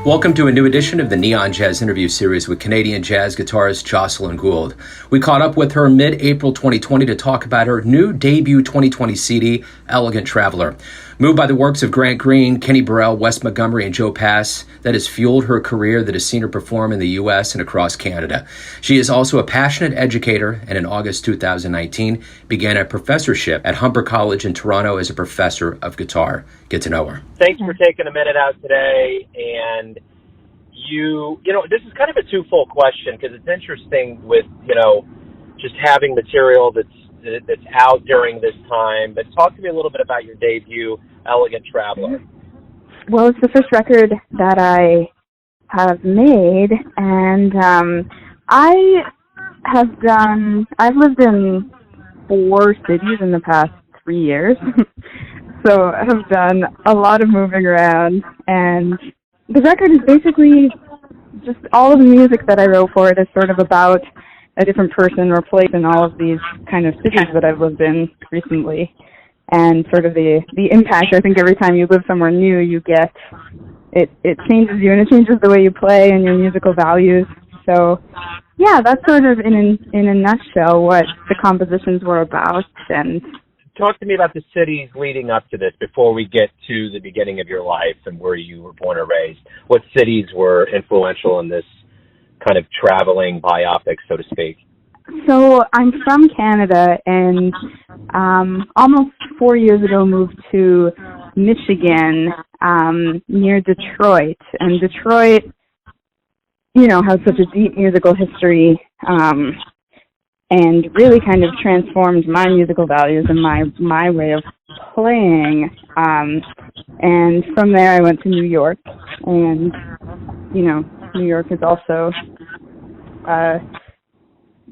Welcome to a new edition of the Neon Jazz interview series with Canadian jazz guitarist Jocelyn Gould. We caught up with her mid-April 2020 to talk about her new debut 2020 CD, Elegant Traveler. Moved by the works of Grant Green, Kenny Burrell, Wes Montgomery, and Joe Pass, that has fueled her career that has seen her perform in the U.S. and across Canada. She is also a passionate educator, and in August 2019 began a professorship at Humber College in Toronto as a professor of guitar. Get to know her. Thanks for taking a minute out today. And you know, this is kind of a twofold question because it's interesting with, just having material that's out during this time. But talk to me a little bit about your debut, Elegant Traveler. Well, it's the first record that I have made, and I've lived in 4 cities in the past 3 years, so I have done a lot of moving around, and the record is basically just all of the music that I wrote for it is sort of about a different person or place in all of these kind of cities that I've lived in recently. And sort of the impact, I think every time you live somewhere new, you get, it changes you, and it changes the way you play and your musical values. So, yeah, that's sort of in a nutshell what the compositions were about. And talk to me about the cities leading up to this before we get to the beginning of your life and where you were born or raised. What cities were influential in this kind of traveling biopic, so to speak? So I'm from Canada, and almost 4 years ago moved to Michigan, near Detroit. And Detroit, has such a deep musical history, and really kind of transformed my musical values and my way of playing. And from there I went to New York, and, New York is also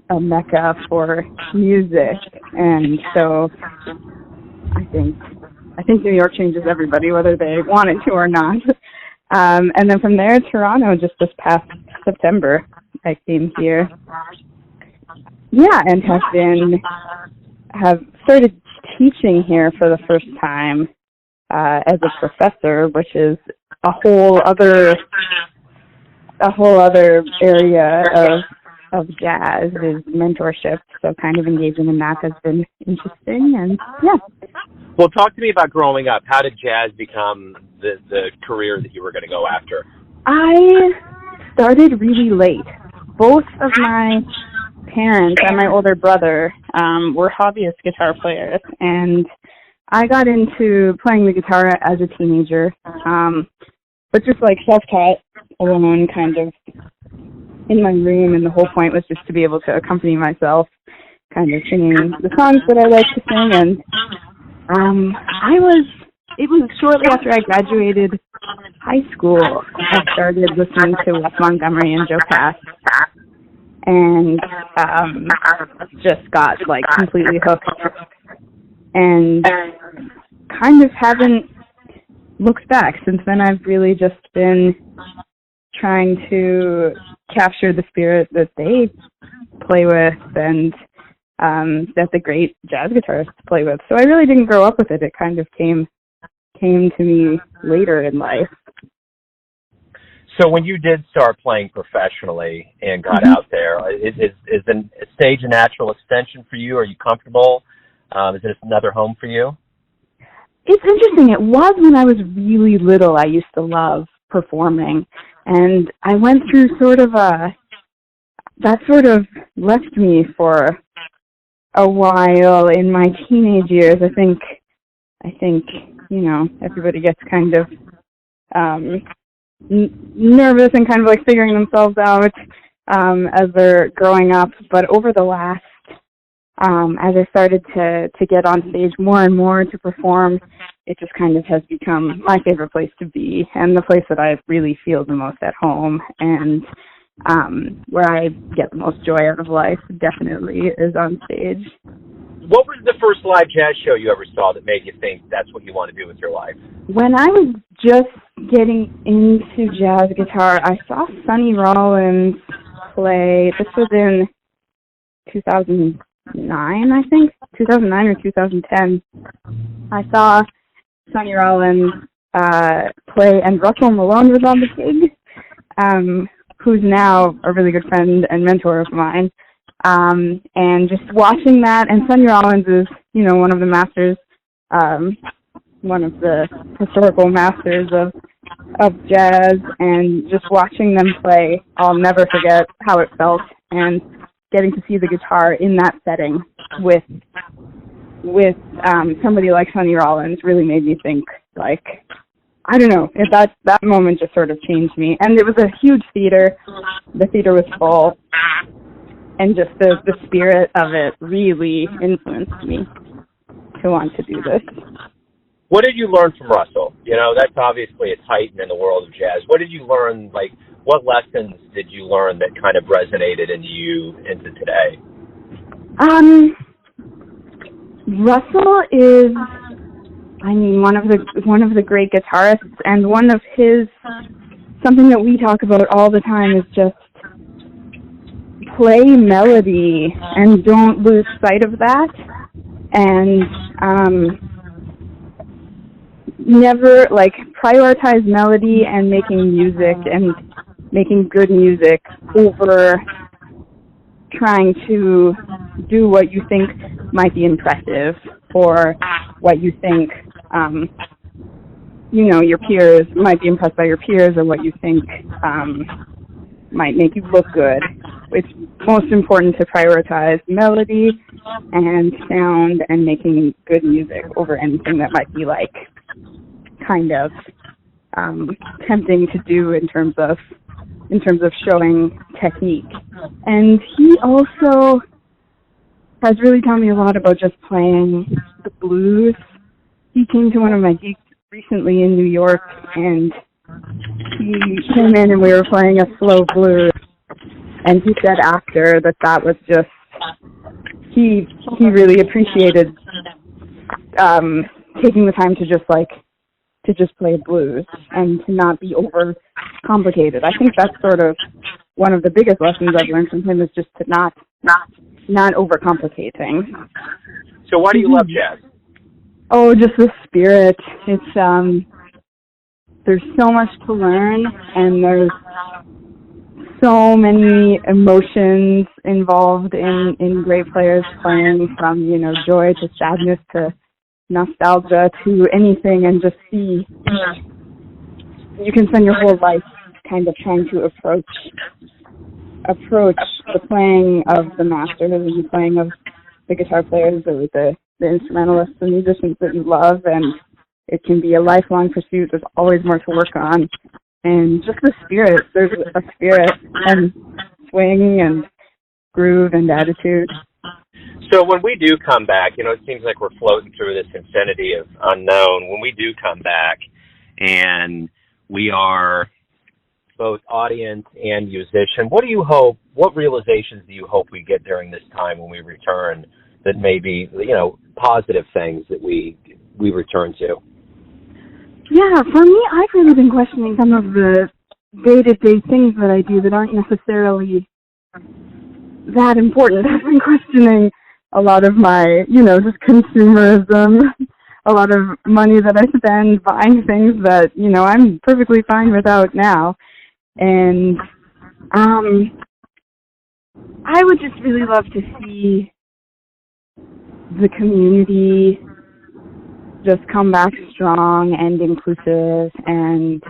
a mecca for music, and so I think New York changes everybody, whether they want it to or not. And then from there, Toronto, just this past September, I came here. Yeah, and have started teaching here for the first time as a professor, which is a whole other area of jazz is mentorship. So kind of engaging in that has been interesting, and yeah. Well, talk to me about growing up. How did jazz become the career that you were going to go after? I started really late. Both of my parents and my older brother were hobbyist guitar players, and I got into playing the guitar as a teenager, but just like self-taught, alone, kind of in my room, and the whole point was just to be able to accompany myself, kind of singing the songs that I like to sing. And it was shortly after I graduated high school, I started listening to Wes Montgomery and Joe Pass, and just got like completely hooked, and kind of haven't looked back since then. I've really just been trying to capture the spirit that they play with, and that the great jazz guitarists play with. So I really didn't grow up with it. It kind of came to me later in life. So when you did start playing professionally and got out there, is the stage a natural extension for you? Are you comfortable? Is it another home for you? It's interesting. It was when I was really little. I used to love performing, and I went through that sort of left me for a while in my teenage years. I think everybody gets kind of nervous and kind of like figuring themselves out as they're growing up. But over the last, as I started to get on stage more and more to perform, it just kind of has become my favorite place to be, and the place that I really feel the most at home, and where I get the most joy out of life definitely is on stage. What was the first live jazz show you ever saw that made you think that's what you want to do with your life? When I was just getting into jazz guitar, I saw Sonny Rollins play. This was in 2009, I think, 2009 or 2010. I saw Sonny Rollins play, and Russell Malone was on the gig. who's now a really good friend and mentor of mine. And just watching that, and Sonny Rollins is, one of the masters, one of the historical masters of jazz, and just watching them play, I'll never forget how it felt, and getting to see the guitar in that setting with somebody like Sonny Rollins really made me think, like, I don't know, that moment just sort of changed me. And it was a huge theater. The theater was full, and just the spirit of it really influenced me to want to do this. What did you learn from Russell? That's obviously a titan in the world of jazz. What did you learn, like, what lessons did you learn that kind of resonated into today? Russell is, one of the great guitarists, and one of his, something that we talk about all the time is just play melody and don't lose sight of that, and never, like, prioritize melody and making music and making good music over trying to do what you think might be impressive, or what you think, your peers might be impressed by your peers, or what you think might make you look good. It's most important to prioritize melody and sound and making good music over anything that might be, like, kind of tempting to do in terms of showing technique. And he also has really taught me a lot about just playing the blues. He came to one of my gigs recently in New York, and he came in and we were playing a slow blues, and he said after that was just, he really appreciated taking the time to just play blues and to not be over complicated. I think that's sort of one of the biggest lessons I've learned from him, is just to not overcomplicate things. So why do you love jazz? Oh, just the spirit. It's there's so much to learn, and there's so many emotions involved in great players playing, from joy to sadness to nostalgia to anything, and just see, you can spend your whole life kind of trying to approach the playing of the masters and the playing of the guitar players or the instrumentalists, the musicians that you love, and it can be a lifelong pursuit. There's always more to work on, and just the spirit. There's a spirit and swing and groove and attitude. So when we do come back, it seems like we're floating through this infinity of unknown. When we do come back and we are both audience and musician, what realizations do you hope we get during this time when we return, that may be, positive things that we return to? Yeah, for me, I've really been questioning some of the day-to-day things that I do that aren't necessarily that important. I've been questioning a lot of my, just consumerism, a lot of money that I spend buying things that, I'm perfectly fine without now. And I would just really love to see the community just come back strong and inclusive, and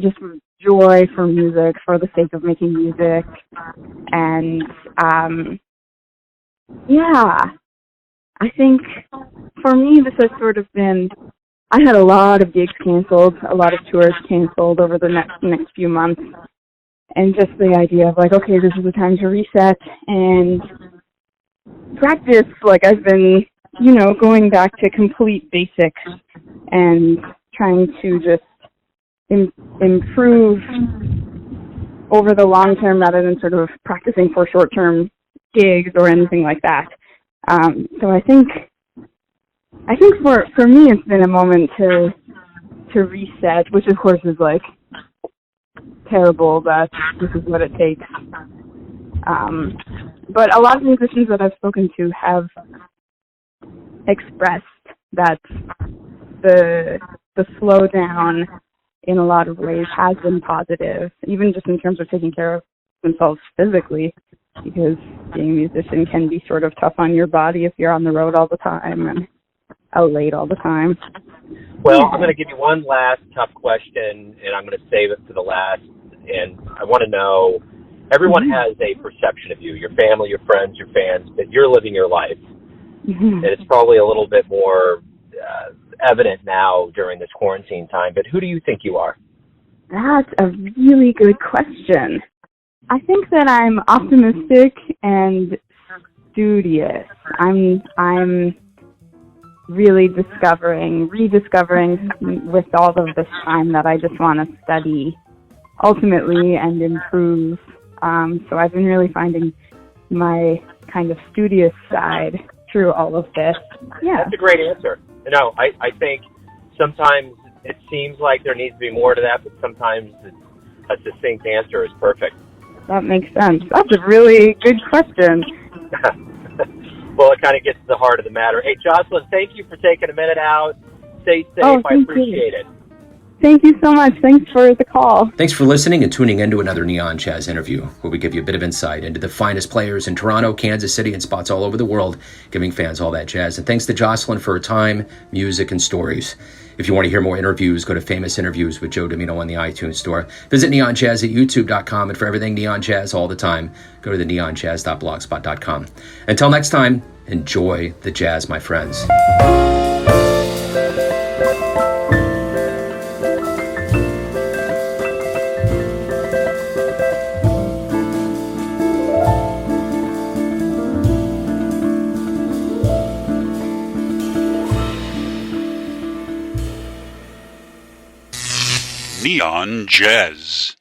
just joy for music for the sake of making music. And I think for me this has sort of been, I had a lot of gigs canceled, a lot of tours canceled over the next few months, and just the idea of, like, okay, this is the time to reset and practice. Like, I've been, going back to complete basics and trying to just improve over the long term rather than sort of practicing for short-term gigs or anything like that. So I think for me it's been a moment to reset, which of course is, like, terrible that this is what it takes. But a lot of musicians that I've spoken to have expressed that the slowdown in a lot of ways has been positive, even just in terms of taking care of themselves physically, because being a musician can be sort of tough on your body if you're on the road all the time and out late all the time. Well, I'm going to give you one last tough question, and I'm going to save it for the last. And I want to know, everyone has a perception of you, your family, your friends, your fans, but you're living your life. And it's probably a little bit more evident now during this quarantine time, but who do you think you are? That's a really good question. I think that I'm optimistic and studious. I'm really rediscovering with all of this time that I just want to study ultimately and improve. So I've been really finding my kind of studious side through all of this. Yeah. That's a great answer. No, I think sometimes it seems like there needs to be more to that, but sometimes a succinct answer is perfect. That makes sense. That's a really good question. Well, it kind of gets to the heart of the matter. Hey, Jocelyn, thank you for taking a minute out. Stay safe. I appreciate it. Thank you so much. Thanks for the call. Thanks for listening and tuning in to another Neon Jazz interview, where we give you a bit of insight into the finest players in Toronto, Kansas City, and spots all over the world, giving fans all that jazz. And thanks to Jocelyn for her time, music, and stories. If you want to hear more interviews, go to Famous Interviews with Joe Domino on the iTunes Store. Visit neonjazz at youtube.com, and for everything Neon Jazz all the time, go to the neonjazz.blogspot.com. Until next time, enjoy the jazz, my friends. Neon Jazz.